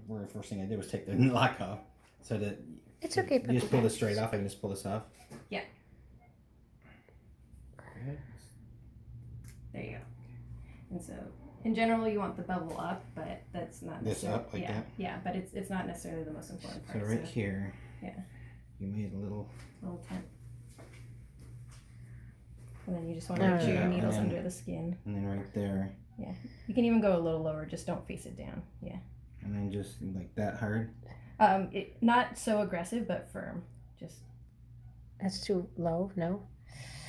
the first thing I did was take the lock off. So that It's okay. you just pull this straight off. I can just pull this off. Yeah. Okay. There you go. And so, in general, you want the bevel up, but that's not This up like that? Yeah, but it's not necessarily the most important part. So right here, yeah, you made a little tent. And then you just want to make sure your needle's under the skin. And then right there. Yeah. You can even go a little lower, just don't face it down. Yeah. And then just like that hard? Not so aggressive, but firm. Just. That's too low, no?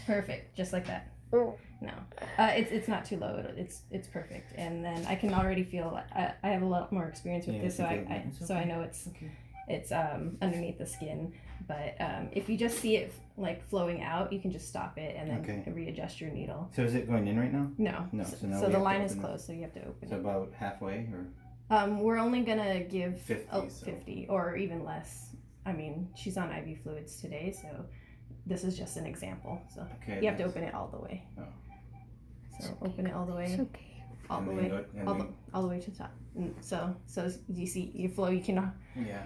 Perfect, just like that. Oh. No, it's not too low. It's perfect, and then I can already feel I have a lot more experience with this, so I know it's underneath the skin. But if you just see it like flowing out, you can just stop it and then readjust your needle. So is it going in right now? No. No. So the line is closed, so you have to open it. So about halfway, or? We're only gonna give 50, 50 or even less. I mean, she's on IV fluids today, so this is just an example. So you have to open it all the way. Oh. So open it all the way. It's okay. All the way to the top. And so you see your flow. You can.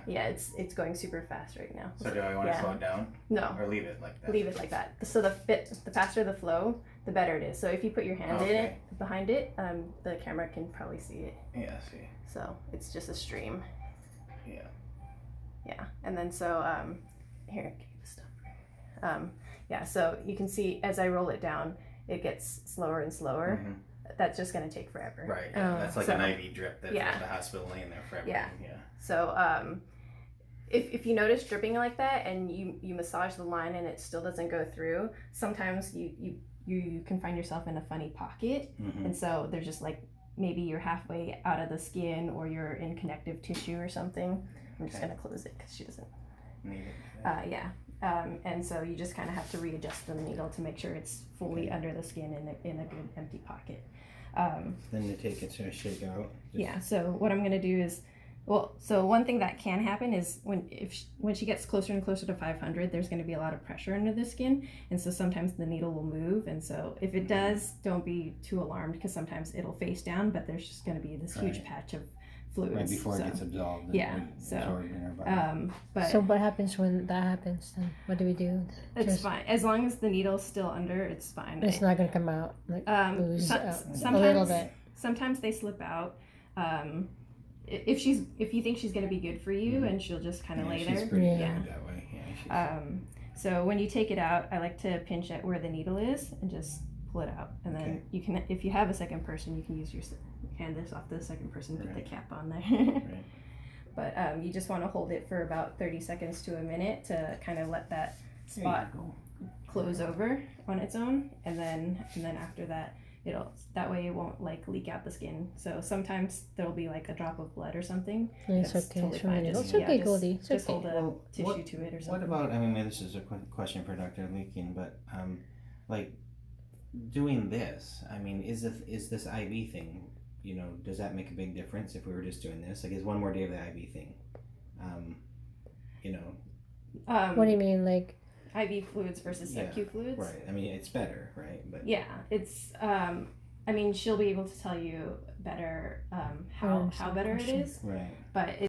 Yeah. It's going super fast right now. So do I want to slow it down? No. Or leave it like that? Leave it like that. So the faster the flow, the better it is. So if you put your hand in it behind it, the camera can probably see it. Yeah. I see. So it's just a stream. Yeah. Yeah. And then so here, give me the stuff. Yeah. So you can see as I roll it down, it gets slower and slower. Mm-hmm. That's just going to take forever. Right. Yeah. That's like an IV drip that's at the hospital laying there forever. Yeah. So if you notice dripping like that and you massage the line and it still doesn't go through, sometimes you can find yourself in a funny pocket. Mm-hmm. And so there's just like maybe you're halfway out of the skin or you're in connective tissue or something. I'm just going to close it because she doesn't need it. And so you just kind of have to readjust the needle to make sure it's fully under the skin in a good empty pocket. Then you take it to shake out. So what I'm going to do is, so one thing that can happen is when she gets closer and closer to 500, there's going to be a lot of pressure under the skin, and so sometimes the needle will move. And so if it does, don't be too alarmed because sometimes it'll face down, but there's just going to be this huge patch of fluids right before it gets absorbed. But so what happens when that happens then? What do we do? It's fine as long as the needle's still under. It's fine. It's not gonna come out like lose a little bit. Sometimes they slip out. If you think she's gonna be good for you, and she'll just kind of lay there. She's pretty good that way. Yeah. So when you take it out, I like to pinch at where the needle is and just pull it out, and then you can, if you have a second person, you can use your hand this off to the second person, put the cap on there. But you just want to hold it for about 30 seconds to a minute to kind of let that spot close over on its own, and then after that that way it won't like leak out the skin. So sometimes there'll be like a drop of blood or something. It's okay. Totally fine. It's okay, Goldie. It's just okay. Hold a tissue to it or something. What about? I mean, this is a question for Dr. Leakin, but like doing this. I mean, is this IV thing? You know, does that make a big difference if we were just doing this? Like, is one more day of the IV thing? You know. What do you mean, like? IV fluids versus sub-Q fluids? Right. I mean, it's better, right? But yeah, it's. I mean, she'll be able to tell you better how better it is. Right. But